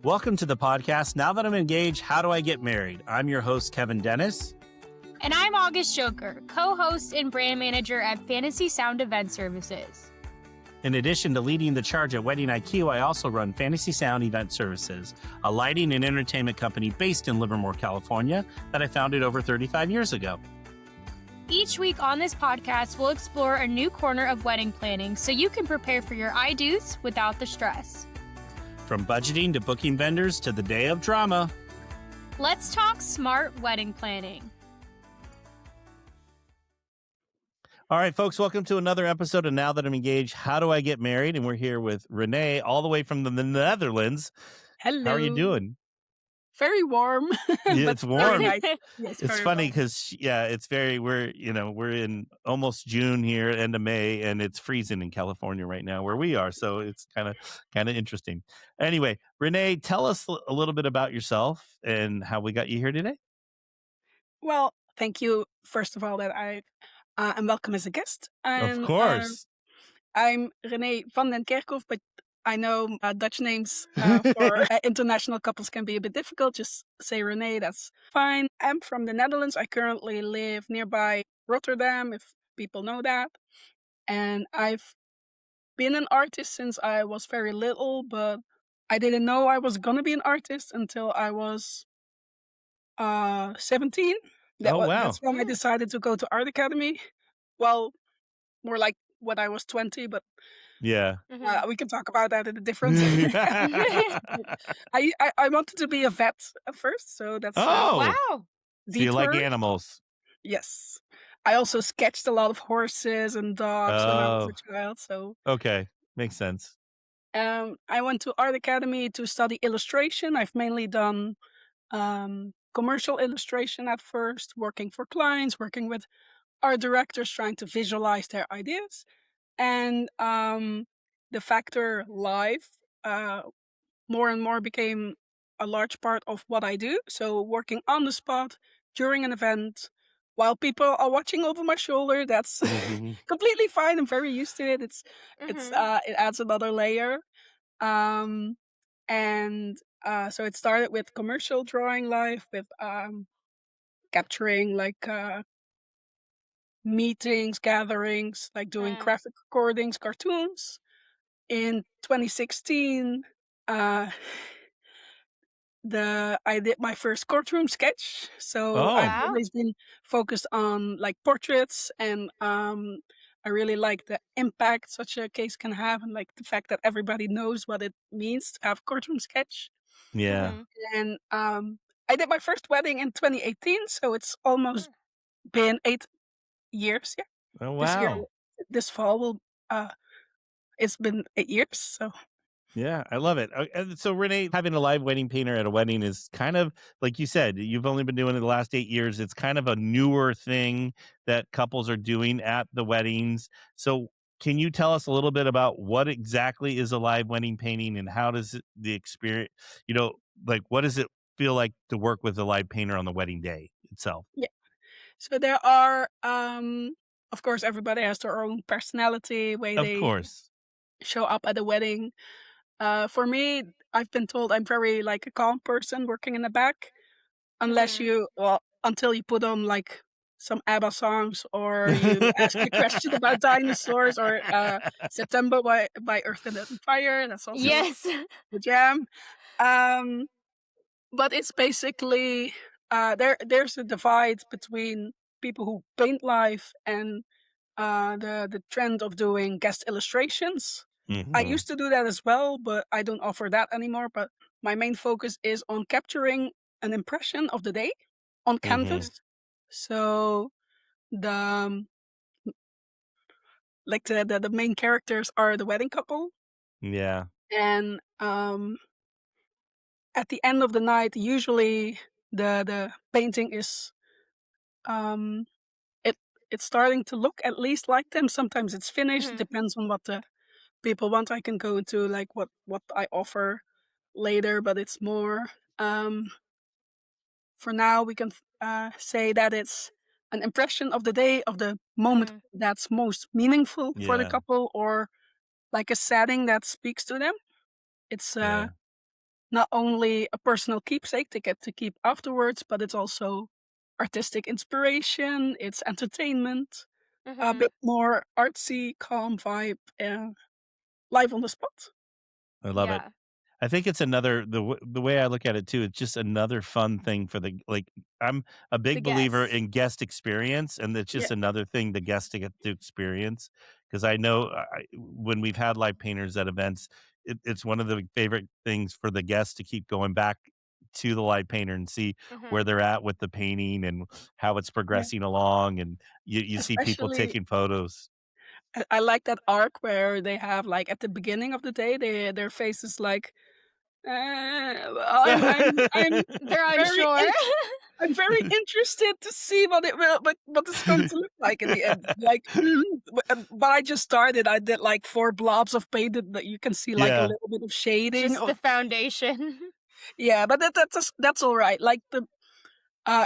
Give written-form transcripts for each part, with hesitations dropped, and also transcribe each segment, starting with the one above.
Welcome to the podcast, Now That I'm Engaged, How Do I Get Married? I'm your host, Kevin Dennis. And I'm August Yocher, co-host and brand manager at Fantasy Sound Event Services. In addition to leading the charge at Wedding IQ, I also run Fantasy Sound Event Services, a lighting and entertainment company based in Livermore, California, that I founded over 35 years ago. Each week on this podcast, we'll explore a new corner of wedding planning so you can prepare for your I-dos without the stress. From budgeting to booking vendors to the day of drama. Let's talk smart wedding planning. All right, folks, welcome to another episode of Now That I'm Engaged, How Do I Get Married? And we're here with Renee, all the way from the Netherlands. Hello. How are you doing? Very warm. Yeah, it's warm. Nice. Yes, It's funny because, we're in almost June here, end of May, and it's freezing in California right now where we are. So it's kind of interesting. Anyway, Renee, tell us a little bit about yourself and how we got you here today. Well, thank you, first of all, that I am welcome as a guest. And, of course. I'm Renee van den Kerkhof, but I know Dutch names for international couples can be a bit difficult. Just say Renee, that's fine. I'm from the Netherlands. I currently live nearby Rotterdam, if people know that. And I've been an artist since I was very little, but I didn't know I was going to be an artist until I was 17. Wow. That's when I decided to go to art academy. Well, more like when I was 20, but Yeah. we can talk about that in a different. I wanted to be a vet at first, so that's Wow. So you like animals? Yes. I also sketched a lot of horses and dogs when I was a child. So Okay, makes sense. I went to art academy to study illustration. I've mainly done commercial illustration at first, working for clients, working with art directors, trying to visualize their ideas. And the factor live more and more became a large part of what I do. So working on the spot during an event while people are watching over my shoulder, that's completely fine. I'm very used to it. It adds another layer. So it started with commercial drawing live, with capturing like meetings, gatherings, like doing graphic recordings, cartoons. In 2016, I did my first courtroom sketch. So I've always been focused on like portraits, and I really like the impact such a case can have, and like the fact that everybody knows what it means to have a courtroom sketch. Yeah. And I did my first wedding in 2018, so it's almost been 8 years. Yeah. Oh, wow. This fall will it's been 8 years. So Yeah, I love it. And so Renee, having a live wedding painter at a wedding is kind of, like you said, you've only been doing it the last 8 years. It's kind of a newer thing that couples are doing at the weddings. So can you tell us a little bit about what exactly is a live wedding painting, and how does the experience, what does it feel like to work with a live painter on the wedding day itself? yeah. So there are of course everybody has their own personality, way Of they course. show up at a wedding. For me, I've been told I'm very like a calm person working in the back, until you put on like some ABBA songs, or you ask a question about dinosaurs, or September by Earth, Wind and Fire. That's also the jam. But it's basically there's a divide between people who paint live and the trend of doing guest illustrations. I used to do that as well, but I don't offer that anymore. But my main focus is on capturing an impression of the day on canvas. So the main characters are the wedding couple. Yeah. And at the end of the night, usually the painting is it's starting to look at least like them. Sometimes it's finished. Depends on what the people want. I can go into like what I offer later, but it's more for now we can say that it's an impression of the day, of the moment that's most meaningful for the couple, or like a setting that speaks to them. It's not only a personal keepsake to get to keep afterwards, but it's also artistic inspiration, it's entertainment, a Mhm. bit more artsy, calm vibe, live on the spot. I love it. Yeah. I think it's another the way I look at it too, it's just another fun thing for the like, I'm a The big believer guests. in guest experience, and it's Yeah, just another thing the guests to get to experience. Because I know when we've had live painters at events, it's one of the favorite things for the guests to keep going back to the live painter and see where Mhm. they're at with the painting and how it's yeah. progressing along, and you see people Especially, taking photos. I like that arc where they have, like, at the beginning of the day, their face is like, I'm They're very unsure. I'm very interested to see what it's going to look like in the end. Like, but I just started. I did like 4 blobs of paint that you can see like a Yeah. little bit of shading. Just the Or foundation. yeah, but that's all right. Like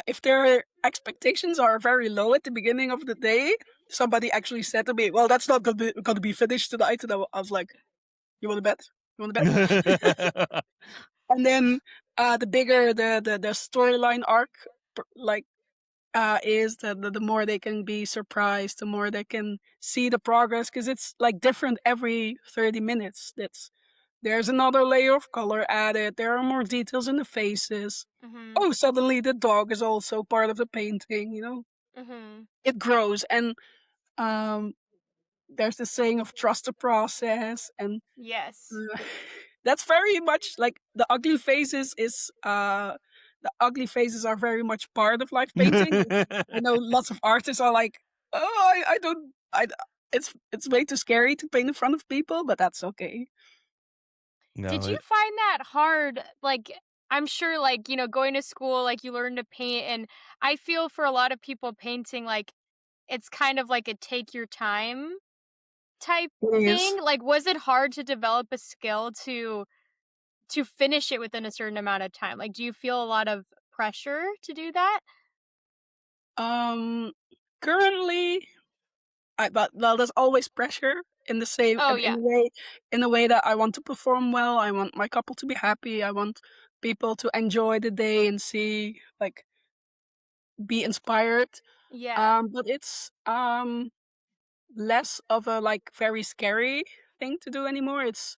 if their expectations are very low at the beginning of the day, somebody actually said to me, "Well, that's not gonna be finished tonight." And I was like, "You want to bet? You want to bet?" And then the bigger the storyline arc, like is the more they can be surprised, the more they can see the progress, because it's like different every 30 minutes. There's another layer of color added. There are more details in the faces. Mhm. Oh, suddenly the dog is also part of the painting. Mhm. It grows, and um, there's the saying of trust the process, and Yes. uh, that's very much like the ugly faces are very much part of life painting. I know lots of artists are like, "Oh, I don't it's way too scary to paint in front of people," but that's okay. Did No, you find that hard? Like, I'm sure, like, going to school, like, you learn to paint, and I feel for a lot of people painting, like, it's kind of like a take your time type It is. thing. Like, was it hard to develop a skill to finish it within a certain amount of time? Like, do you feel a lot of pressure to do that? Um, currently, but well, there's always pressure in the same Oh, in yeah. a way that I want to perform well. I want my couple to be happy. I want people to enjoy the day and see like be inspired. Yeah. But it's less of a like very scary thing to do anymore. It's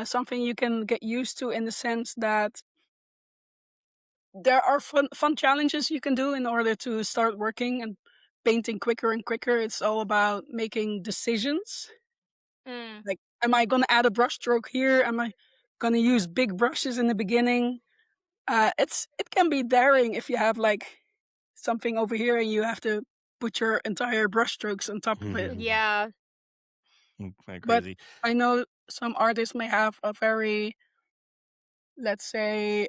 something you can get used to in the sense that there are fun challenges you can do in order to start working and painting quicker and quicker. It's all about making decisions. Mm. Like, am I gonna add a brush stroke here? Am I gonna use big brushes in the beginning? It can be daring if you have like something over here and you have to put your entire brush strokes on top of it. Yeah. kinda But crazy. I know some artists may have a very, let's say,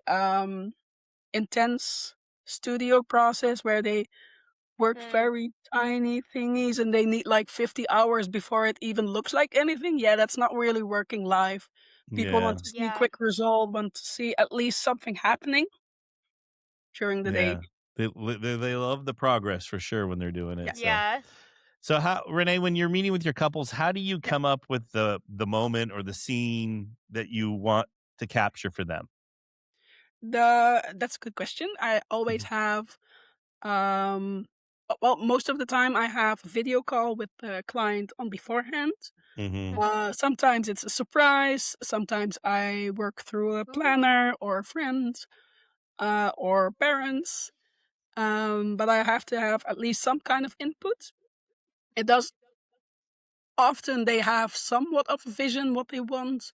intense studio process where they work Mm. very tiny thingies and they need like 50 hours before it even looks like anything. Yeah, that's not really working live. People Yeah, want to see Yeah. quick result, want to see at least something happening during the day. yeah. They love the progress for sure when they're doing Yeah. it, so Yeah. so how Renee, when you're meeting with your couples, how do you Yeah. come up with the moment or the scene that you want to capture for them? That's a good question. I always Mhm. have well, most of the time I have a video call with the client on beforehand. Mhm. Mhm. Sometimes it's a surprise. Sometimes I work through a Ooh. planner or a friend or parents. But I have to have at least some kind of input. It does often they have somewhat of a vision what they want.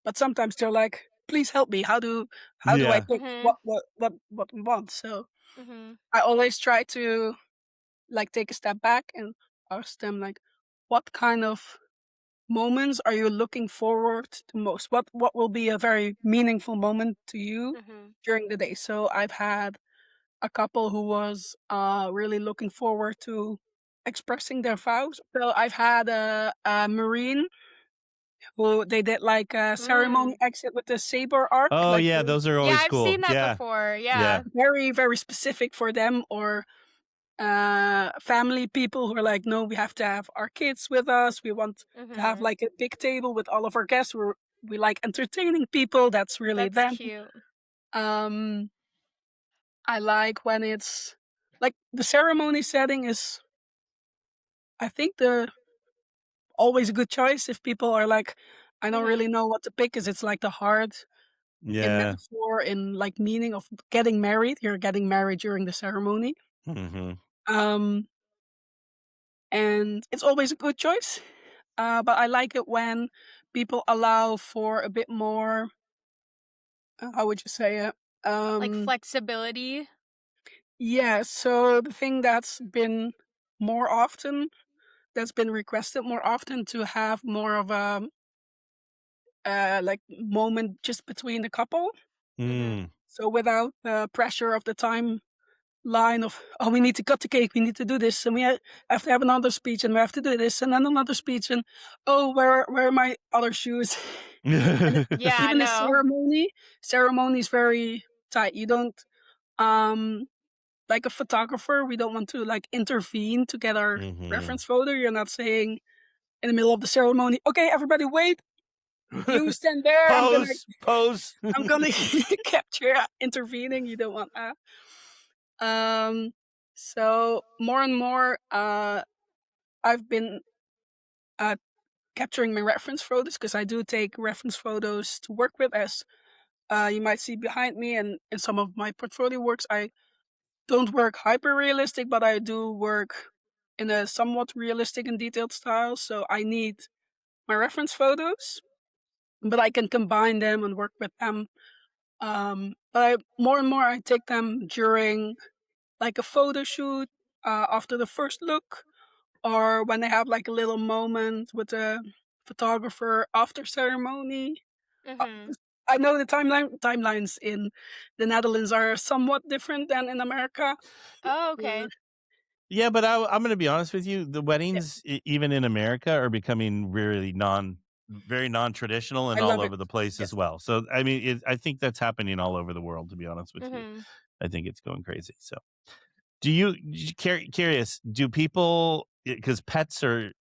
But sometimes they're like, please help me. How do I Yeah. pick Mhm. what we want? So Mhm. I always try to like take a step back and ask them like, what kind of moments are you looking forward to most? What will be a very meaningful moment to you Mhm. during the day? So I've had a couple who was really looking forward to expressing their vows. So I've had a Marine who they did like a ceremony Mm. exit with the saber arc, Oh, like yeah, those are Yeah, always I've cool. seen that Yeah. before. Yeah. Yeah. very, very specific for them, or family people who are like, no, we have to have our kids with us. We want to have Mhm. like a big table with all of our guests. We like entertaining people. That's really That's them. cute. Um, I like when it's like the ceremony setting is, I think, always a good choice if people are like, I don't really Mhm. know what to pick because it's like the heart in Yeah. metaphor, in like meaning of getting married. You're getting married during the ceremony. Hmm. Um, and it's always a good choice. But I like it when people allow for a bit more, how would you say it? Like Um, flexibility. yeah, so the thing more often, that's been requested more often to have more of a like moment just between the couple. Mhm. Mm. So without the pressure of the timeline of, oh, we need to cut the cake, we need to do this, and have to have another speech, and we have to do this, and then another speech, and oh, where are my other shoes? And Yeah, even the no. ceremony is very tight. You don't um like a photographer, we don't want to like intervene to get our Hmm. reference photo. You're not saying in the middle of the ceremony, okay, everybody wait, you stand there, Pose. I'm gonna capture intervening. You don't want that. Um, so more and more, I've been uh, capturing my reference photos because I do take reference photos to work with. As you might see behind me, and in some of my portfolio works, I don't work hyper realistic, but I do work in a somewhat realistic and detailed style. So I need my reference photos, but I can combine them and work with them. But more and more I take them during like a photo shoot, after the first look, or when they have like a little moment with a photographer after ceremony. Uh, Mhm. I know the timelines in the Netherlands are somewhat different than in America. Oh, Uh, okay. Yeah, but I'm going to be honest with you. The yeah, weddings, even in America, are becoming really very non-traditional and I all love it. over the place as Yes. well. So, I mean, I think that's happening all over the world, to be honest with you. Mhm. I think it's going crazy. So, curious, do people, because pets are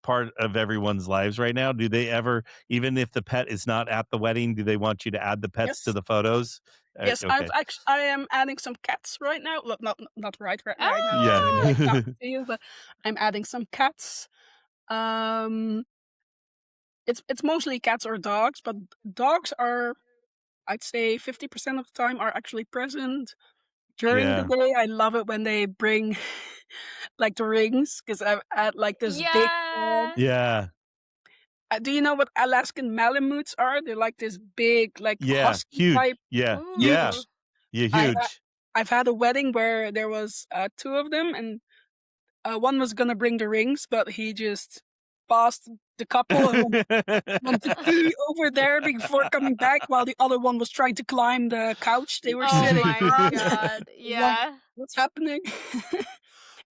part of everyone's lives right now, do they ever, even if the pet is not at the wedding, do they want you to add the pets to Yes. the photos? Yes, Okay. I am adding some cats right now. Look, not right now because I'm like Ah! Yeah. talking to you, but I'm adding some cats. Um, it's mostly cats or dogs, but dogs are, I'd say, 50% of the time are actually present during the Yeah. day. I love it when they bring like the rings because I've had like this big. Yeah. Yeah. Do you know what Alaskan Malamutes are? They're like this big, like Yeah. husky type, Huge. Yeah. Yeah. Ooh. huge. Yeah. I Huge. I've had a wedding where there was two of them, and one was gonna bring the rings, but he just passed the couple and went to pee over there before coming back, while the other one was trying to climb the couch they were Oh sitting my on. god. Was like, Yeah. what's happening?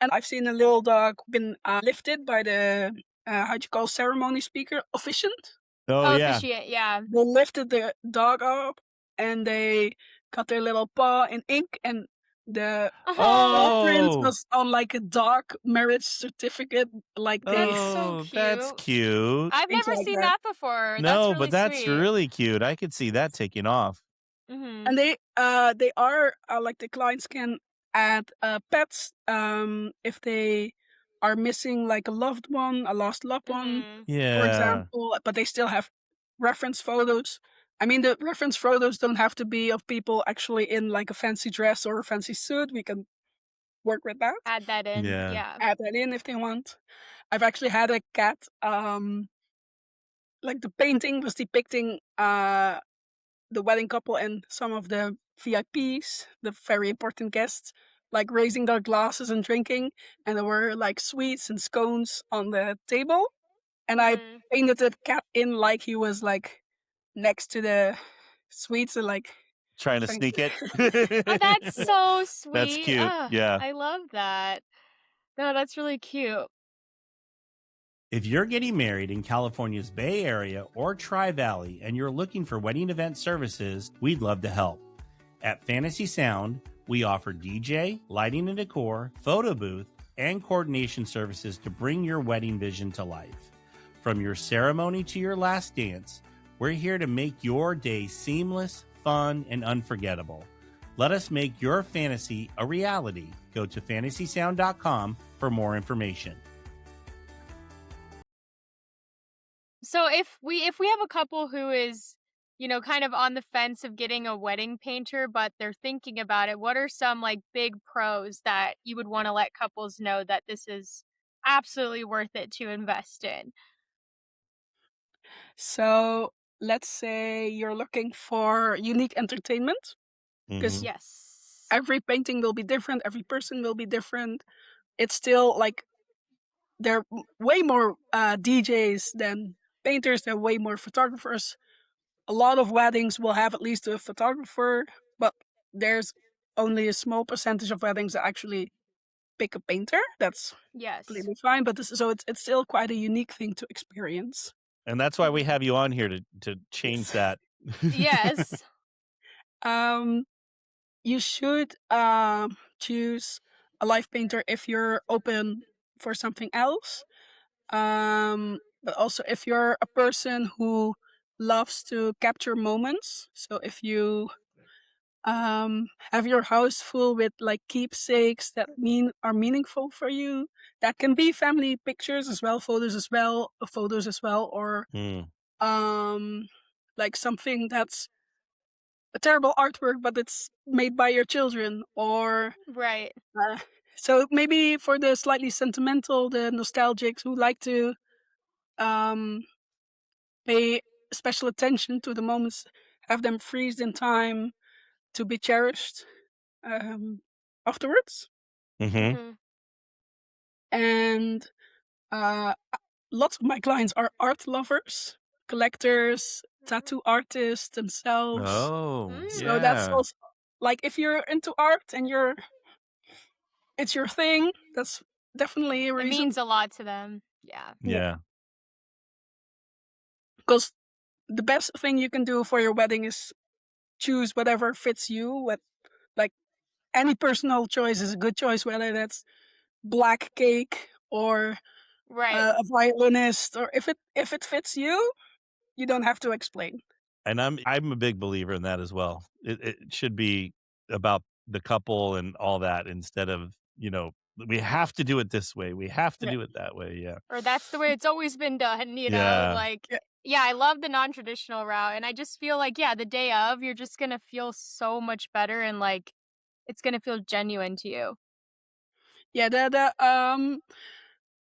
And I've seen a little dog been lifted by the how'd you call ceremony speaker officiant. Oh, Oh, yeah. officiate, yeah. They lifted the dog up and they got their little paw in ink, and the Oh, print Oh. was on like a dog marriage certificate, like that's they so Oh, that's cute. cute. I've things never like seen that. that before. That's No, but really that's sweet. really cute. I could see that taking off. Mhm. And they are like the clients can add pets if they are missing like a loved one, a lost loved one, Mhm. for Yeah. example, but they still have reference photos. I mean, the reference photos don't have to be of people actually in like a fancy dress or a fancy suit. We can work with that. Add that in. Yeah. Yeah. Add that in if they want. I've actually had a cat. Like the painting was depicting the wedding couple and some of the VIPs, the very important guests, like raising their glasses and drinking, and there were like sweets and scones on the table. And I Mhm. painted the cat in like he was like next to the sweets and like Trying to trying sneak it. Oh, that's yeah. so That's sweet. cute. Oh, Yeah. I love that. No, that's really cute. If you're getting married in California's Bay Area or Tri Valley and you're looking for wedding event services, we'd love to help. At Fantasy Sound, we offer DJ, lighting and decor, photo booth, and coordination services to bring your wedding vision to life. From your ceremony to your last dance, We're here to make your day seamless, fun, and unforgettable. Let us make your fantasy a reality. Go to fantasysound.com for more information. So if we have a couple who is, kind of on the fence of getting a wedding painter, but they're thinking about it, what are some like big pros that you would want to let couples know that this is absolutely worth it to invest in? So let's say you're looking for unique entertainment, because Mhm. Yes. every painting will be different, every person will be different. It's still like there are way more DJs than painters, there are way more photographers. A lot of weddings will have at least a photographer, but there's only a small percentage of weddings that actually pick a painter. That's Yes. completely fine, but it's still quite a unique thing to experience. And that's why we have you on here to change Yes. that. Yes. Um, you should choose a live painter if you're open for something else. But also if you're a person who loves to capture moments. So if you have your house full with like keepsakes that are meaningful for you, that can be family pictures as well, photos as well, or Mm. um like something that's a terrible artwork but it's made by your children, or Right. uh, so maybe for the slightly sentimental, the nostalgics who like to um pay special attention to the moments, have them freeze in time to be cherished um afterwards. Mhm. Mhm. And uh lots of my clients are art lovers, collectors, tattoo artists themselves. Oh, Mm. So that's yeah. also, like, if you're into art and it's your thing, that's definitely a It reason. means a lot to them. Yeah. Yeah, Yeah. because the best thing you can do for your wedding is choose whatever fits you. Like, any personal choice is a good choice, whether that's black cake or Right. a violinist, or if it fits you, you don't have to explain. And I'm a big believer in that as well. It should be about the couple and all that instead of, we have to do it this way. We have to Yeah, do it that way. Yeah. Or that's the way it's always been done, Yeah. like yeah, yeah, I love the non-traditional route, and I just feel like, yeah, the day of, you're just gonna feel so much better and, like, it's gonna feel genuine to you. yeah.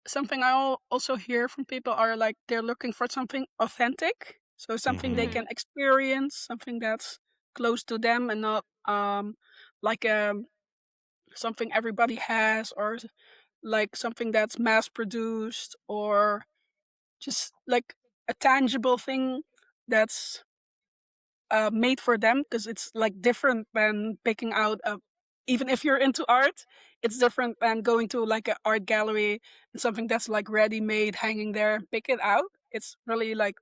Something also hear from people are like they're looking for something authentic, so something they Mhm. can Mhm. experience, something that's close to them, and not like something everybody has, or like something that's mass produced, or just like a tangible thing that's made for them, because it's like different than picking out a. Even if you're into art, it's different than going to like an art gallery and something that's like ready made hanging there. Pick it out. It's really like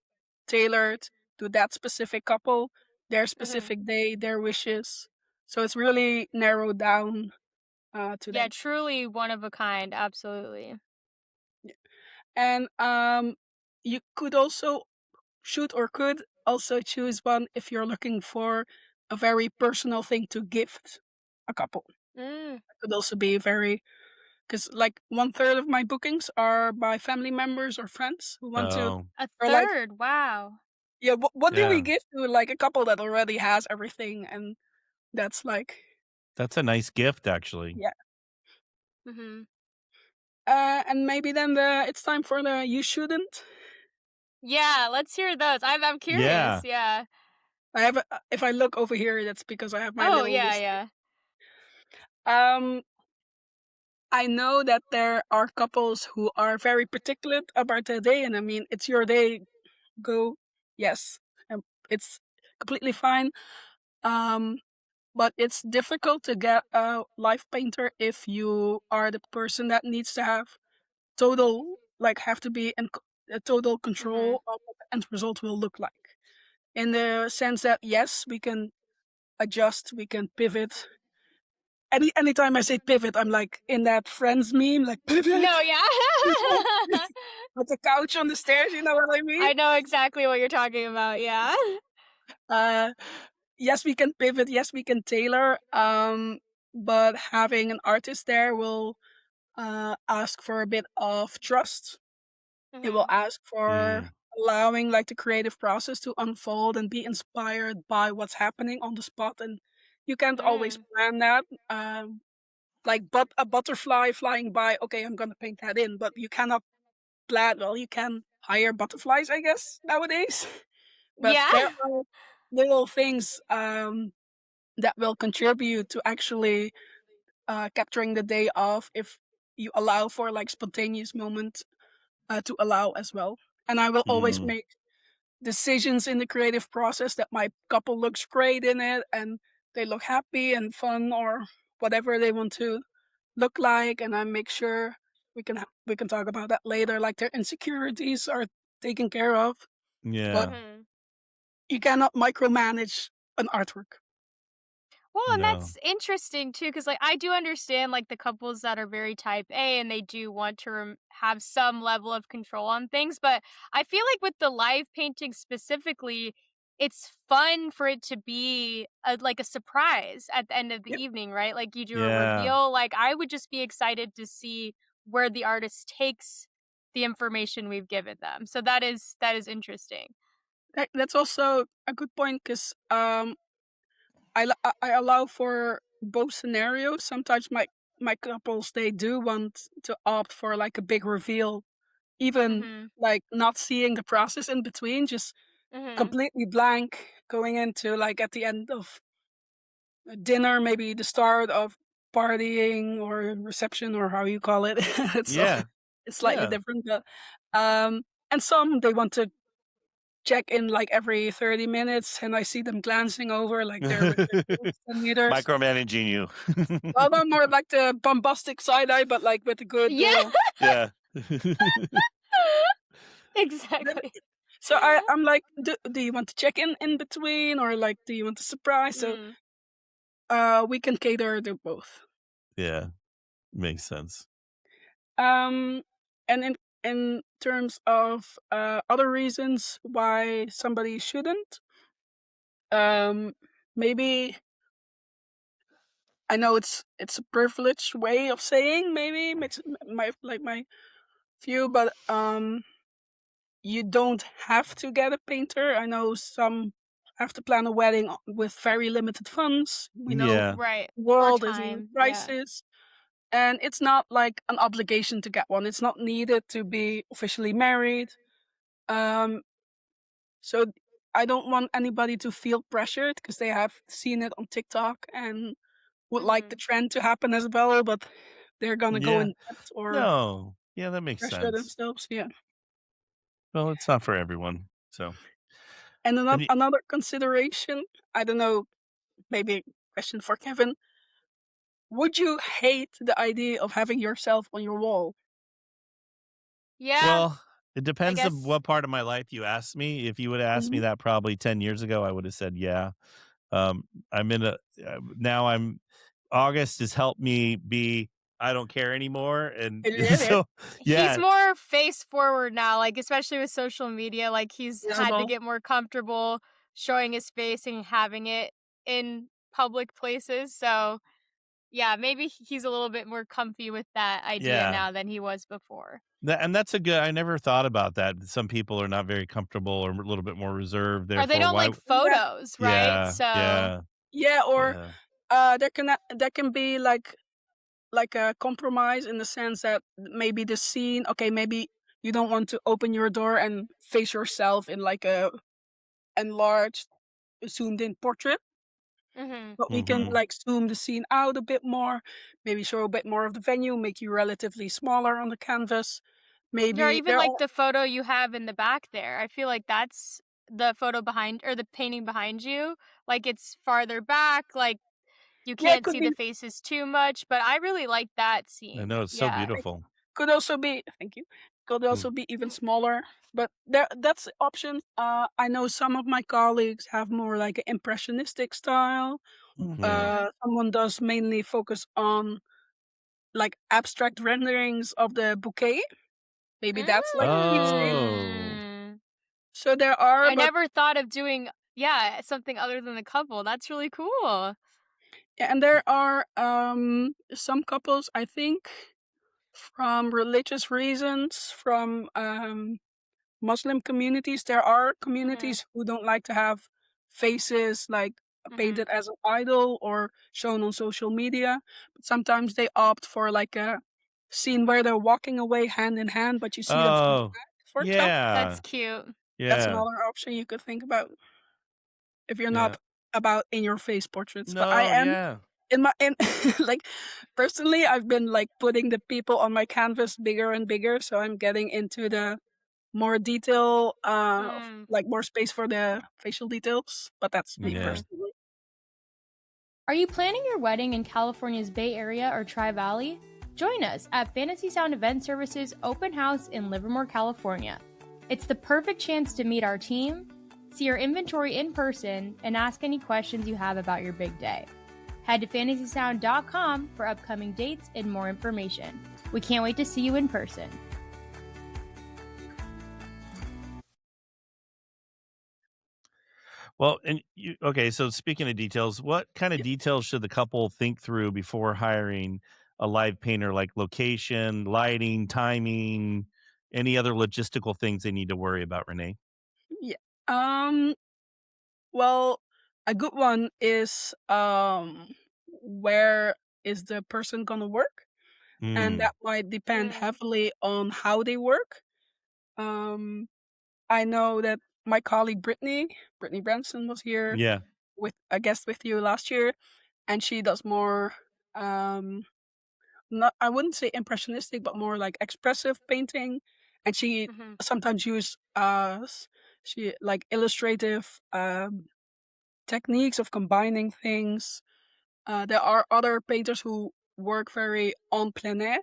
tailored to that specific couple, their Mhm. specific day, their wishes. So it's really narrowed down to Yeah, them. truly one of a kind, absolutely. Yeah. And you could also could also choose one if you're looking for a very personal thing to gift a couple. Mm, That could also be very, because like one third of my bookings are by family members or friends who want to, Oh, a or like, third, wow. yeah, what do we yeah. give to like a couple that already has everything, and that's like, That's a nice gift, actually. yeah. Mhm. And maybe then it's time for the you shouldn't. Yeah, let's hear those. I'm curious, Yeah. yeah. If I look over here, that's because I have my Oh, little yeah, list. yeah. Um, I know that there are couples who are very particular about their day, and I mean, it's your day, go. Yes, it's completely fine. Um, but it's difficult to get a live painter if you are the person that needs to have have to be in total Mhm. control of what the end result will look like. In the sense that yes, we can adjust, we can pivot, anytime I say pivot, I'm like in that Friends meme, like pivot No, yeah. with the couch on the stairs. You know what I mean? I know exactly what you're talking about, yeah. Uh, yes, we can pivot. Yes, we can tailor. But having an artist there will ask for a bit of trust. It will Mhm. ask for Mm, allowing like the creative process to unfold and be inspired by what's happening on the spot. And you can't always Mm. plan that. Like but a butterfly flying by, okay, I'm gonna paint that in, but you cannot plan. Well, you can hire butterflies, I guess, nowadays. But Yeah. there are little things that will contribute to actually capturing the day off if you allow for like spontaneous moments to allow as well. And I will always mm, make decisions in the creative process that my couple looks great in it and they look happy and fun or whatever they want to look like, and I make sure we can talk about that later, like their insecurities are taken care of, but yeah, Mhm. you cannot micromanage an artwork. Well, and no, that's interesting too, because like I do understand like the couples that are very type A and they do want to have some level of control on things, but I feel like with the live painting specifically, it's fun for it to be like a surprise at the end of the Yep. evening, right? Like you do a yeah, reveal. Like I would just be excited to see where the artist takes the information we've given them. So that is interesting. That's also a good point because I allow for both scenarios. Sometimes my couples they do want to opt for like a big reveal, even Mhm. like not seeing the process in between, just Mhm. completely blank going into like at the end of a dinner, maybe the start of partying or reception or how you call it. it's uh, yeah, it's slightly yeah. different, but and some they want to check in like every 30 minutes, and I see them glancing over like they're with their phones 10 meters. Micromanaging you. Well, not more like the bombastic side eye, but like with a good. Yeah. Yeah. Exactly. So I'm like, do you want to check in between, or like, do you want to surprise? So Mm. we can cater to both. Yeah, makes sense. Um, and in terms of other reasons why somebody shouldn't, um, maybe I know it's a privileged way of saying maybe it's my view, but you don't have to get a painter. I know some have to plan a wedding with very limited funds. We know Yeah, Right. the Or world is in time. Yeah. crisis. And it's not like an obligation to get one. It's not needed to be officially married. Um, so I don't want anybody to feel pressured because they have seen it on TikTok and would like the Mhm. trend to happen as well, but they're gonna go yeah. in debt or No, yeah, that makes pressure sense. themselves. Yeah. Well, it's not for everyone, so And and y another consideration, I don't know, maybe a question for Kevin. Would you hate the idea of having yourself on your wall? Yeah, well, it I depends on guess. what part of my life you asked me. If you would've asked me Mhm. that probably 10 years ago, I would've said, "Yeah." I'm in a now I'm August has helped me be I don't care anymore, and It is so He's yeah, more face forward now, like especially with social media, like he's had to visible. get more comfortable showing his face and having it in public places. So, yeah, maybe he's a little bit more comfy with that idea yeah. now than he was before. And that's a good I never thought about that. Some people are not very comfortable or a little bit more reserved, Or they therefore, don't why like photos, right? yeah, So, yeah, Yeah, or yeah. there can be like a compromise in the sense that maybe the scene, okay, maybe you don't want to open your door and face yourself in like a enlarged, zoomed in portrait, mhm. but we can Mhm. like zoom the scene out a bit more, maybe show a bit more of the venue, make you relatively smaller on the canvas. Or Maybe even there like are the photo you have in the back there. I feel like that's the photo behind or the painting behind you. Like it's farther back, like you yeah, it can't could see be the faces too much, but I really like that I scene. know, it's so Yeah. it beautiful. could also be thank you. could also be even smaller, but that's the option. I know some of my colleagues have more like an impressionistic style. Yeah. Someone does mainly focus on like abstract renderings of the bouquet. Maybe that's like a keepsake. Oh. Mm. So there are, I but never thought of doing, something other than the couple. That's really cool. yeah, and there are some couples, I think, from religious reasons, from Muslim communities. There are Mhm, communities who don't like to have faces like mhm. painted as an idol or shown on social media. But sometimes they opt for like a scene where they're walking away hand in hand, but you see them from the Oh. back, for example. That's Yeah. cute. That's Yeah. another option you could think about if you're Yeah. not about in your face portraits. But I No, am yeah. in my in like personally I've been like putting the people on my canvas bigger and bigger, so I'm getting into the more detail, Mm. like more space for the facial details, but that's me Yeah. Mhm. personally. Are you planning your wedding in California's Bay Area or Tri Valley? Join us at Fantasy Sound Event Services Open House in Livermore, California. It's the perfect chance to meet our team, see our inventory in person, and ask any questions you have about your big day. Head to fantasysound.com for upcoming dates and more information. We can't wait to see you in person. Well, and okay, so speaking of details, what kind of Yeah. details should the couple think through before hiring a live painter, like location, lighting, timing, any other logistical things they need to worry about, Renee? Yeah. Um, well, a good one is where is the person gonna work? And Mm, that might depend Mm. heavily on how they work. Um, I know that my colleague Brittany Branson was here yeah. with a guest with you last year, and she does more um not I wouldn't say impressionistic, but more like expressive painting. And she Mhm. sometimes use she like illustrative techniques of combining things. There are other painters who work very en plein air.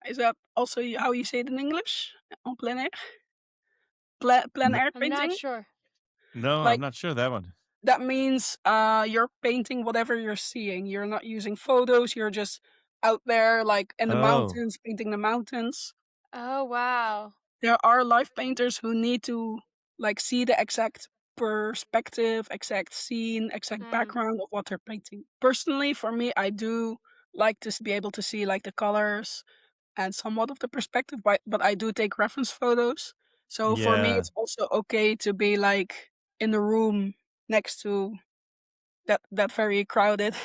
Is that also how you say it in English? En plein air? Plein N- air I'm not painting? sure. no, I'm Like not sure that one. that means you're painting whatever you're seeing. You're not using photos, you're just out there like in the Oh, mountains, painting the mountains. Oh, wow. There are live painters who need to like see the exact perspective, exact scene, exact Mm. background of what they're painting. Personally, for me, I do like to be able to see like the colors and somewhat of the perspective, but I do take reference photos. So for me, yeah. it's also okay to be like in the room next to that very crowded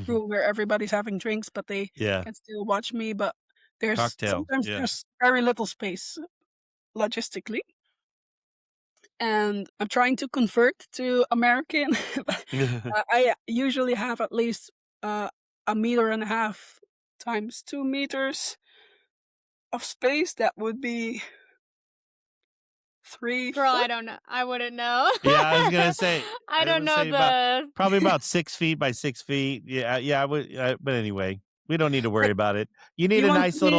room where everybody's having drinks, but they yeah. can still watch me. But there's Cocktail. sometimes Yeah. there's very little space logistically, and I'm trying to convert to American. I usually have at least a meter and a half times 2 meters of space. That would be three Girl, I foot. don't know. I wouldn't know. Yeah, I was gonna say. I I don't would know say about the probably about 6 feet by 6 feet. Yeah, yeah. I would, but anyway, we don't need to worry Like about it. You need you a want to nice be,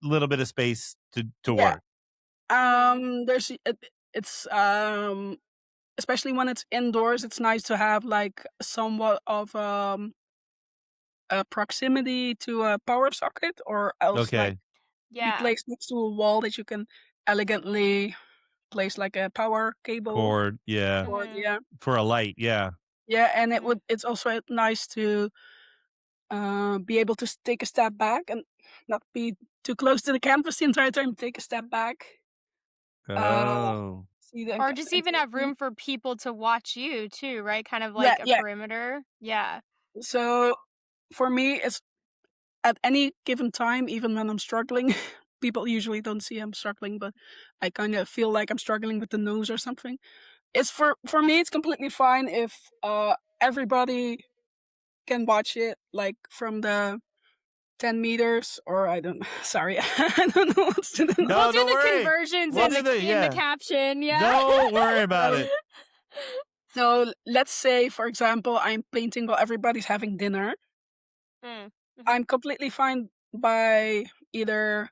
little bit of space to yeah. work. Mhm. There's it's especially when it's indoors. It's nice to have like somewhat of a proximity to a power socket, or else like Okay, be Yeah. placed next to a wall that you can elegantly place like a power cable cord. Yeah, cord. Mhm. Yeah, for a light. Yeah. yeah, and Mhm. it's also nice to be able to take a step back and not be too close to the canvas the entire time. Take a step back, uh, Oh, see the Or just even have environment. room for people to watch you too, right? Kind of Yeah, like a yeah. perimeter. Yeah. So for me, it's at any given time, even when I'm struggling. People usually don't see I'm struggling, but I kind of feel like I'm struggling with the nose or something. It's for me, it's completely fine if everybody can watch it like from the 10 meters, or I don't sorry, I don't know what's to the We'll no, do don't the worry. conversions We'll in do the the yeah. caption. Yeah. Don't worry about so it. let's say, for example, I'm painting while everybody's having dinner. Mm. Mhm. I'm completely fine by either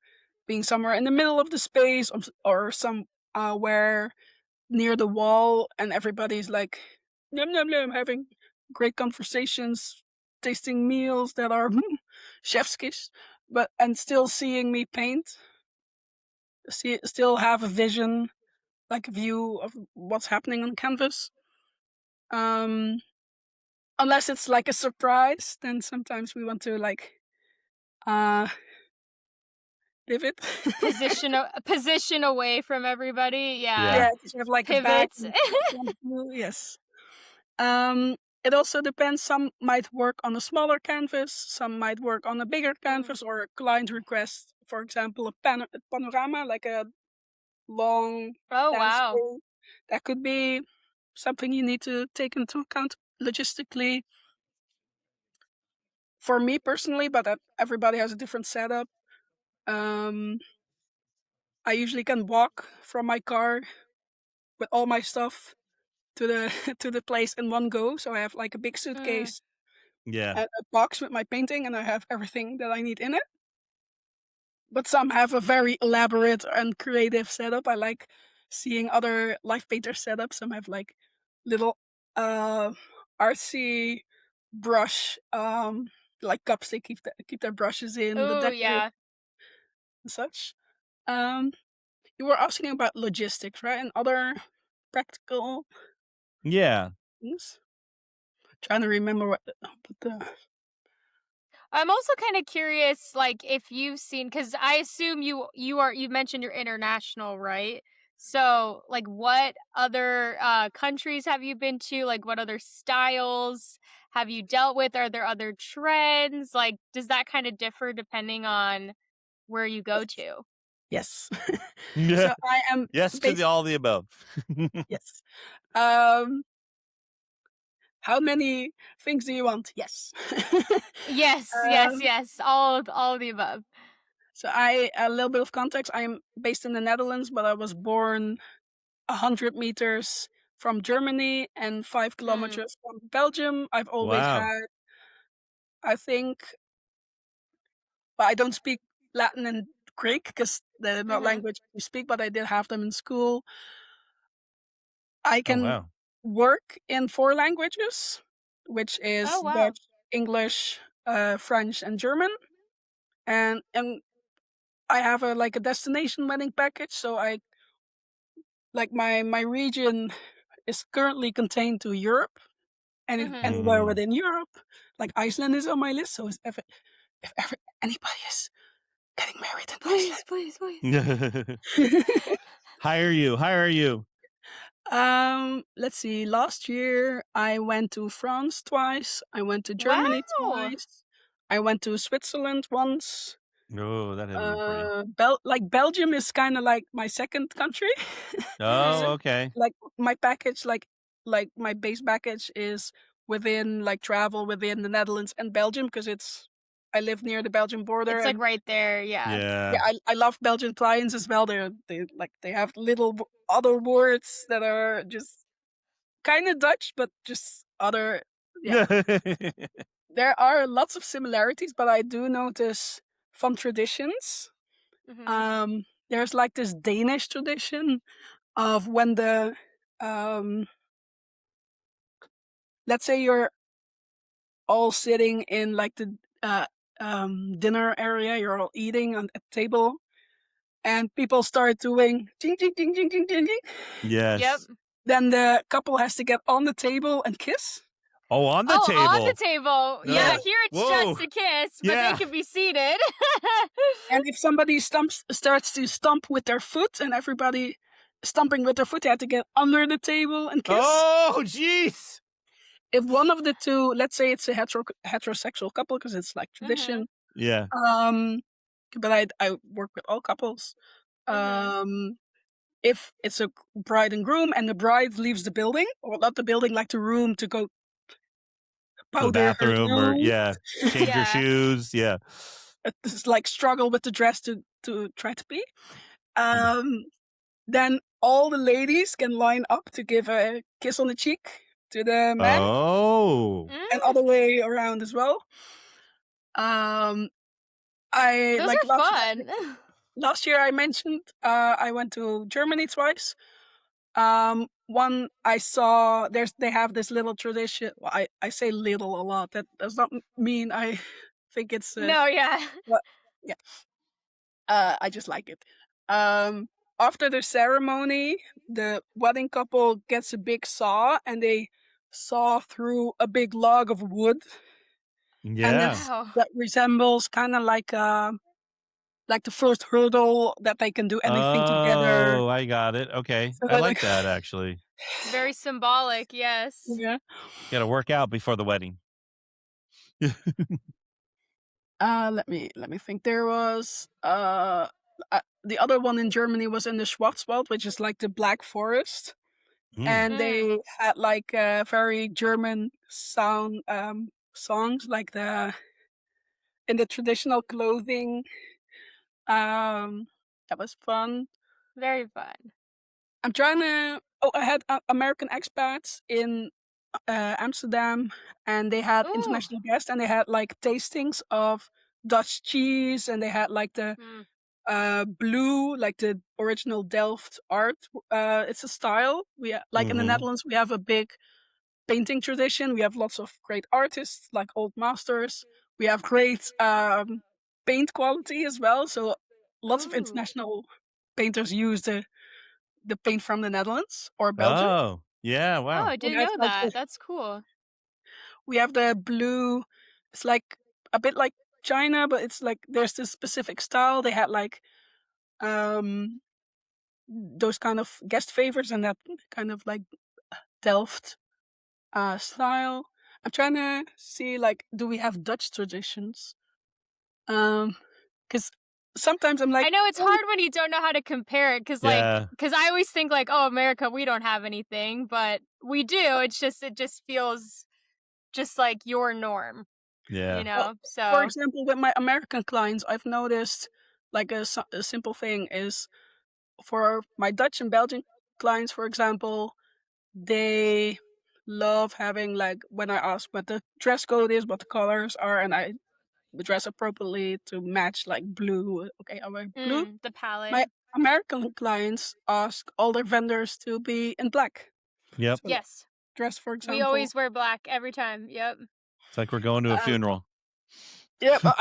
being somewhere in the middle of the space, or some where near the wall, and everybody's like yum yum yum, having great conversations, tasting meals that are chef's kiss, but and still seeing me paint, still have a vision, like a view of what's happening on canvas. Um, Unless it's like a surprise, then sometimes we want to like uh live it. Position away from everybody. Yeah. Yeah. Yeah, because you have like a bag Pivots. and yes. It also depends. Some might work on a smaller canvas, some might work on a bigger canvas, or a client request, for example, a panorama, like a long Oh, wow. landscape. That could be something you need to take into account logistically. For me personally, but everybody has a different setup. Um, I usually can walk from my car with all my stuff to the to the place in one go. So I have like a big Mm. suitcase Yeah. and a box with my painting, and I have everything that I need in it. But some have a very elaborate and creative setup. I like seeing other live painter setups. Some have like little uh artsy brush, like cups they keep their brushes in, the Oh, decorate yeah. and such. Um you were asking about logistics, right? And other practical Yeah. things. Trying to remember what the I'm also kind of curious, like if you've seen, because I assume you mentioned you're international, right? So, like, what other countries have you been to? Like, what other styles have you dealt with? Are there other trends? Like, does that kind of differ depending on where you go to? yes. Yeah. So I am Yes to based all the above. yes. Um how many things do you want? Yes. Yes, yes, um, yes. All of the above. so I a little bit of context. I'm based in the Netherlands, but I was born 100 meters from Germany and five Mm. kilometers from Belgium. I've always Wow. had, I think, but I don't speak Latin and Greek because they're not Mhm. language we speak, but I did have them in school. I Oh, can wow. work in 4 languages, which Oh, is wow. Dutch, English, French, and German. And I have a like a destination wedding package, so I like my region is currently contained to Europe, and if Mhm. anywhere Mm. within Europe, like Iceland is on my list. So if ever anybody is getting married in Please, please, please. Iceland. Hire you. Let's see. Last year I went to France twice. I went to Germany Wow. twice. I went to Switzerland once. Oh, that had to be pretty. Belgium is kind of like my second country. Oh, So, Mhm. okay. like my package, like my base package is within like travel within the Netherlands and Belgium because I live near the Belgian border, It's like and right there, yeah. yeah, Yeah. I love Belgian clients as well. They have little other words that are just kind of Dutch, but just other. Yeah, there are lots of similarities, but I do notice fun traditions. Mhm. There's like this Danish tradition of when um, let's say you're all sitting in like the dinner area, you're all eating on a table, and people start doing ding ding ding ding ding ding ding. Yep. Yes. Then the couple has to get on the table and kiss. Oh, on the Oh, on the table. table. Yeah, Yeah, No. here it's Whoa. just a kiss, but they Yeah. could be seated. and if somebody starts to stomp with their foot, and everybody stomping with their foot, they have to get under the table and kiss. Oh, jeez. If one of the two, let's say it's a heterosexual couple, because it's like Mhm. tradition. Yeah. Um, but I work with all couples. Mhm. Um, if it's a bride and groom, and the bride leaves the building, or not the building, like the room, to go To the powder her bathroom or nose, yeah. Change your Yeah. shoes. Yeah. it's like struggle with the dress to try to pee. Um, then all the ladies can line up to give a kiss on the cheek to the man, Oh. and Mm, other way around as well. Um, I those like are last fun. last year I mentioned I went to Germany twice. One I saw they have this little tradition. Well, I say little a lot. That does not mean I think it's No, yeah. what yeah. I just like it. Um, After the ceremony, the wedding couple gets a big saw and they saw through a big log of wood, and Yeah. it's Wow. that resembles kind of like the first hurdle that they can do anything together. Oh, I got it. Okay. So I they're like like, that actually. Very symbolic, yes. yeah. Gotta work out before the wedding. Let me think. There was the other one in Germany was in the Schwarzwald, which is like the Black Forest, Mm. and Mm. they had like very German sound songs, like the in the traditional clothing. That was fun. Very fun. I'm trying to. Oh, I had American expats in Amsterdam, and they had Ooh. international guests, and they had like tastings of Dutch cheese, and they had like the Mm. blue, like the original Delft art. It's a style. Like in the Mhm. Netherlands, we have a big painting tradition. We have lots of great artists, like old masters. We have great paint quality as well. So lots of Ooh. international painters use the paint from the Netherlands or Belgium. Oh, yeah, Oh, wow. I And didn't that's know like that. That's cool. we have the blue. It's like a bit like China, but it's like there's this specific style. They had like um those kind of guest favors and that kind of like Delft style. I'm trying to see like do we have Dutch traditions? Because sometimes I'm I like, know it's oh, hard when you don't know how to compare it, Yeah, cause I always think like, "Oh, America, we don't have anything," but we do. It just feels just like your norm, you yeah. well, know? for So example, with my American clients, I've noticed like a simple thing is for my Dutch and Belgian clients, for example, they love having like when I ask what the dress code is, what the colors are, and I dress appropriately to match like blue. Okay, I wear blue. the palette. My American clients ask all their vendors to be in black. Yep. So Yes. dress, for We example. always wear black every time. Yep. It's like we're going to a Um, funeral. yeah, but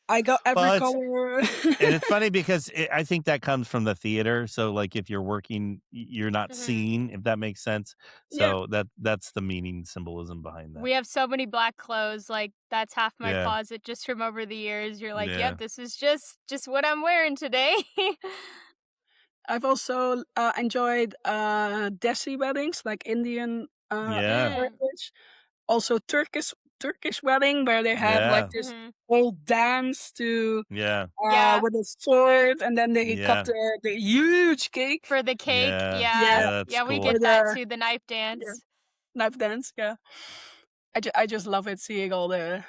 I got every Well, it's color. and it's funny because I think that comes from the theater, so, like, if you're working, you're not Mhm. seen, if that makes sense. Yeah, So that's the meaning symbolism behind that. We have so many black clothes, like, that's half my Yeah, closet just from over the years. You're like, yeah, "Yep, this is just what I'm wearing today." I've also enjoyed Desi weddings, like Indian yeah, Mm. heritage. Also Turkish wedding where they have like yeah, this Mhm. old dance to yeah, Yeah. with a sword, and then they cut yeah, the huge cake. For the cake, yeah, yeah. Yeah, yeah, that's Yeah, we or cool. get that the too, the knife yeah, dance. knife dance. Yeah, I just love it seeing all the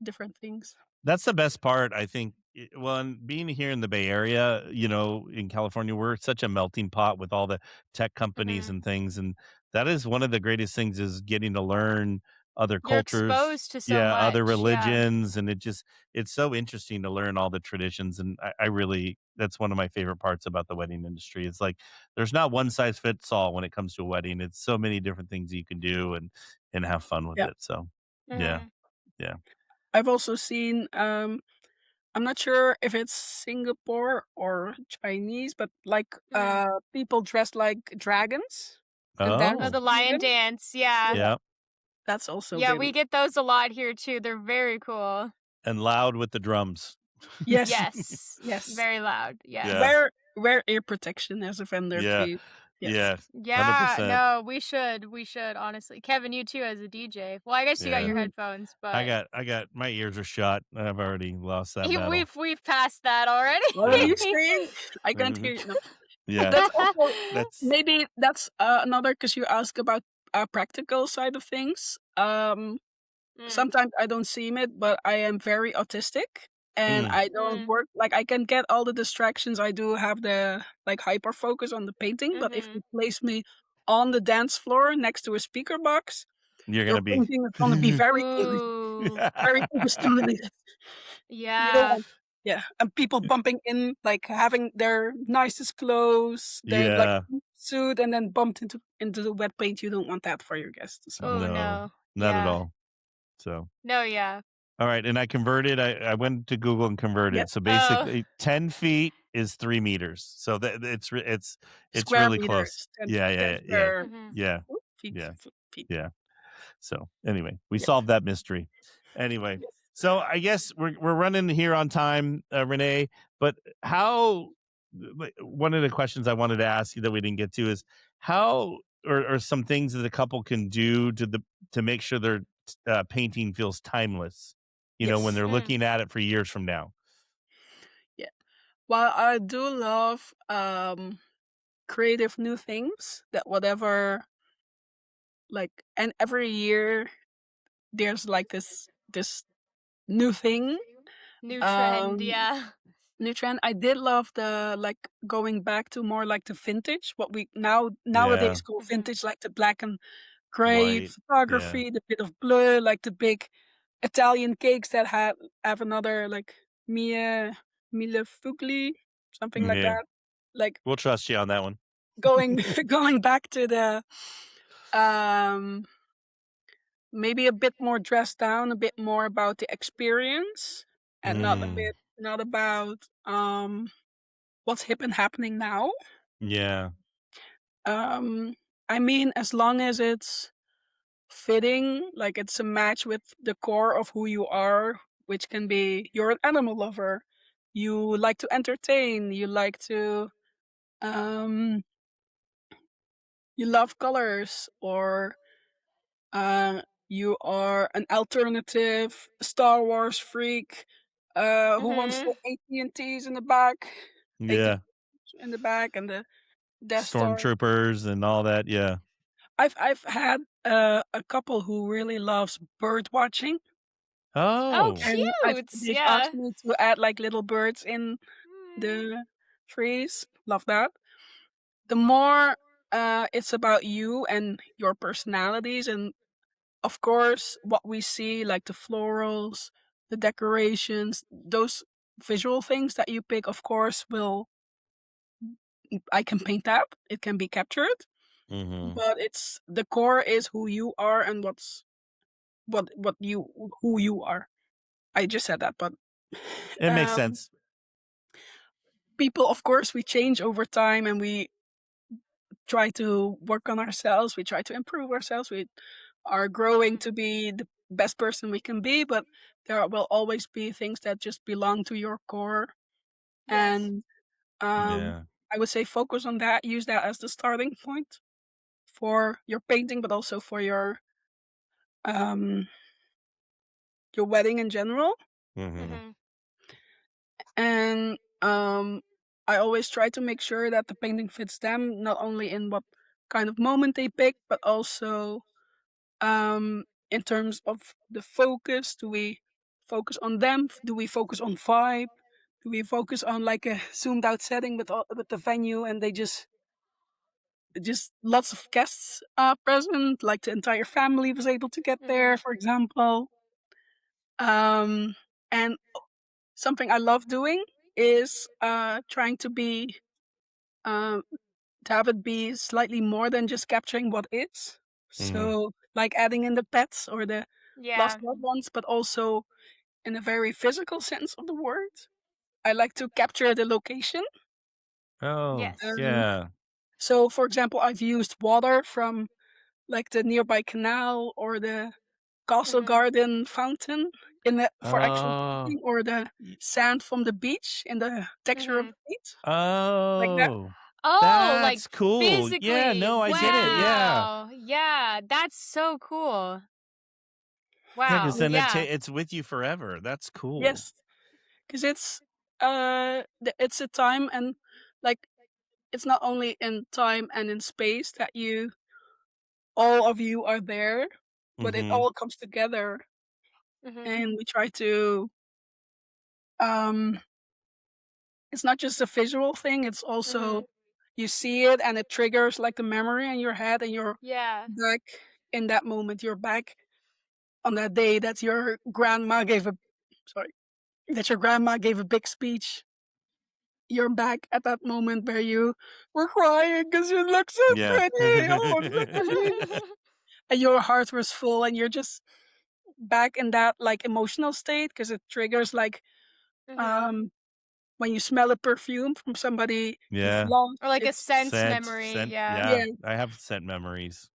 different things. That's the best part, I think. Well, and being here in the Bay Area, in California, we're such a melting pot with all the tech companies Mhm. and things, and that is one of the greatest things is getting to learn other You're cultures, exposed to so yeah, other much, yeah. religions, and it's so interesting to learn all the traditions, and I really that's one of my favorite parts about the wedding industry. It's like there's not one size fits all when it comes to a wedding. It's so many different things you can do and have fun with Yeah, it. So, yeah, Mhm. yeah. I've also seen. I'm not sure if it's Singapore or Chinese, but like Mm. people dressed like dragons and Oh, dance Oh, the lion together. dance, yeah. Yeah, yeah. that's also Yeah, been we get those a lot here too, they're very cool. And loud with the drums. yes, Yes. yes. Very loud, Yeah, yes. Wear ear protection as a vendor, yeah, please. Yes. yeah, Yeah, 100%. no, we should, honestly. Kevin, you too as a DJ. Well, I guess you got Yeah. your Mhm. headphones, I but got I got my ears are shut. I've already lost that battle. we've passed that already. What are Yeah. you saying? I can't hear you. No. Yeah. That's also That's maybe that's another because you ask about practical side of things. Mm, Sometimes I don't seem it, but I am very autistic and mm, I don't mm, work like I can get all the distractions. I do have the like hyper focus on the painting, but if you mhm. place me on the dance floor next to a speaker box, you're your gonna be painting is gonna be very Ooh. very overstimulated. You don't Yeah. want Yeah, and people bumping in, like, having their nicest clothes, their, like, Yeah. suit, and then bumped into the wet paint. You don't want that for your guests, so Oh, No, no. not at Yeah. all. So, No, yeah. all right, and I converted. I went to Google and yeah, converted. So Oh. basically, 10 feet is 3 meters. So that it's square really close. meters, 10 Yeah, 10 yeah, yeah, square Mhm. yeah, feet yeah, feet. yeah. So anyway, we Yeah. solved that mystery. Anyway, Yes. so I guess we're running here on time, Renee. But how? Like, one of the questions I wanted to ask you that we didn't get to is how, or some things that a couple can do to make sure their painting feels timeless. You know, when Yes. they're Mm. looking at it for years from now. Yeah. While I do love, creative new things that whatever, like, and every year there's, like, this new thing, New trend, um yeah. new trend. I did love the, like, going back to more like the vintage, what we Yeah, nowadays call Mhm. vintage, like the black and gray white. Yeah, photography, the bit of blur, like the big Italian cakes that have another, like, Mia Mille Fugli, something like yeah. that. Like, We'll trust you on that one. going going back to the, um maybe a bit more dressed down, a bit more about the experience, and Mm, not about, what's hip and happening now. yeah. Um, I mean, as long as it's fitting, like it's a match with the core of who you are, which can be you're an animal lover, you like to entertain, you like to, um, you love colors, or you are an alternative Star Wars freak, who wants the Mhm. AT&Ts in the back, AT Yeah. in the back, and the Death Star. Stormtroopers and all that. Yeah. I've had, a couple who really loves bird watching, Oh, Oh. and cute! they've Yeah. asked me to add, like, little birds in Mm. the trees. Love that. The more, it's about you and your personalities, and of course, what we see, like the florals, the decorations, those visual things that you pick, of course, will I can paint that. It can be captured, Mhm. but it's the core is who you are and what you who you are. I just said that, but It makes um, sense. people, of course, we change over time, and we try to work on ourselves. We try to improve ourselves. We are growing Mhm. to be the best person we can be, but will always be things that just belong to your core. Yes. And Yeah. I would say focus on that. Use that as the starting point for your painting, but also for um, your wedding in general. Mhm. Mhm. And I always try to make sure that the painting fits them, not only in what kind of moment they pick, but also, in terms of the focus. Do we focus on them? Do we focus on vibe? Do we focus on, like, a zoomed out setting with the venue, and they just lots of guests present, like the entire family was able to get there, Mhm. for example. And something I love doing is trying um, to have it be slightly more than just capturing what is. Mhm. So, like adding in the pets or the lost Yeah. loved ones, but also in a very physical sense of the word. I like to capture the location. Oh, Yes. Um, yeah. so, for example, I've used water from, like, the nearby canal or the castle Mhm. garden fountain for actual Oh. painting, or the Y sand from the beach in the texture of Mhm. the paint, like that. Oh. Oh, like, That's cool. Yeah, physically. no, I get it. Yeah. Wow. Yeah, that's so cool. Yeah, 'cause Wow. then And Yeah. it's with you forever. That's cool. yes, because it's a time, and, like, it's not only in time and in space that you all of you are there, but it Mhm. all comes together, Mhm. and we try to, um it's not just a visual thing, it's also Mhm. you see it and it triggers, like, the memory in your head, and you're Yeah. back in that moment. You're back on that day that your grandma gave a sorry. that your grandma gave a big speech. You're back at that moment where you were crying because you look so Yeah. pretty. Oh, look at me. And your heart was full, and you're just back in that like emotional state because it triggers like Mhm. when you smell a perfume from somebody you've Yeah. loved. Or like a It's scent memory, yeah. Yeah, yeah, I have scent memories.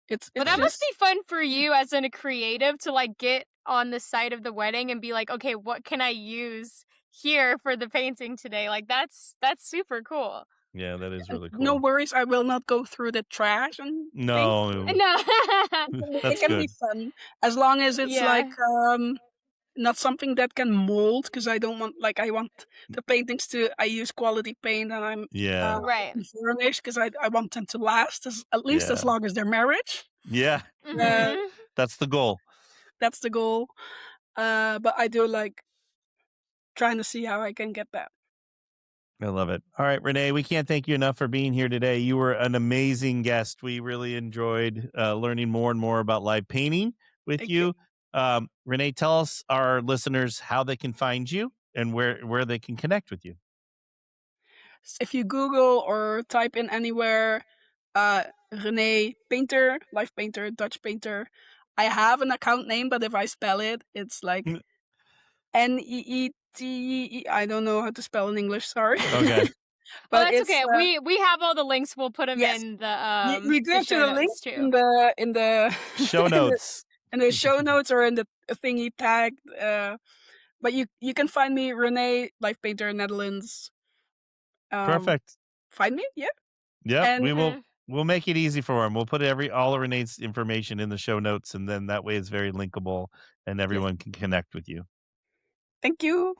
it's But it's that must just be fun for you as a creative to like get on the site of the wedding and be like, okay, what can I use here for the painting today? Like that's super cool. Yeah, that is really no cool. worries. I will not go through the trash and things. No, No. It that's can be good. fun as long as it's like Yeah. not something that can mold because I don't want like I want the paintings to I use quality paint and I'm Yeah, Right. varnish because I want them to last at least as yeah, long as their marriage. yeah. Uh, Mhm. That's the goal. that's the goal. But I do like trying to see how I can get that. I love it. All right, Renee, we can't thank you enough for being here today. You were an amazing guest. We really enjoyed learning more and more about live painting with Thank you. you. Renee, tell us, our listeners, how they can find you and where they can connect with you. If you Google or type in anywhere, Renee Painter, live painter, Dutch painter. I have an account name, but if I spell it, it's like Mm. Neete. I don't know how to spell in English. Sorry. Okay. Oh, But that's it's okay. We have all the links. We'll put them yes. in We do the have to show the link notes too. in the Show in the notes. in the show notes or in the thingy tag. But you can find me Renee, live painter, Netherlands. Perfect. Find me, yeah. Yep, And Mhm. we'll make it easy for him. We'll put all of Renee's information in the show notes, and then that way it's very linkable and yes, everyone can connect with you. thank you.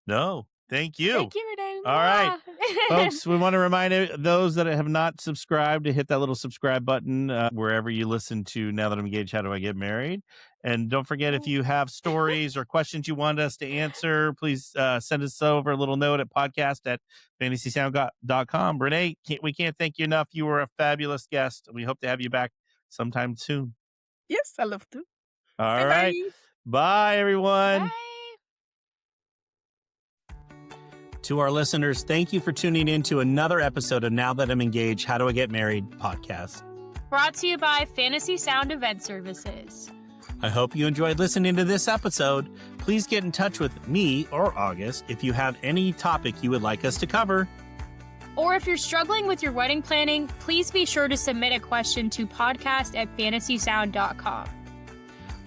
No, thank you. Thank you, Renee. All right, Mwah. folks, we want to remind those that have not subscribed to hit that little subscribe button wherever you listen to Now That I'm Engaged, How Do I Get Married? And don't forget, if you have stories or questions you want us to answer, please send us over a little note at podcast@fantasysound.com. Renee, we can't thank you enough. You were a fabulous guest. We hope to have you back sometime soon. Yes, I love to. All Bye right. bye. Bye, everyone. Bye. To our listeners, thank you for tuning in to another episode of Now That I'm Engaged, How Do I Get Married podcast. Brought to you by Fantasy Sound Event Services. I hope you enjoyed listening to this episode. Please get in touch with me or August if you have any topic you would like us to cover. Or if you're struggling with your wedding planning, please be sure to submit a question to podcast@fantasysound.com.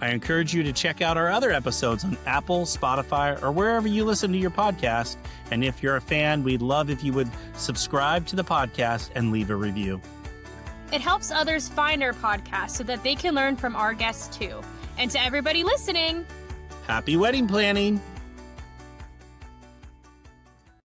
I encourage you to check out our other episodes on Apple, Spotify, or wherever you listen to your podcast. And if you're a fan, we'd love if you would subscribe to the podcast and leave a review. It helps others find our podcast so that they can learn from our guests too. And to everybody listening, Happy wedding planning!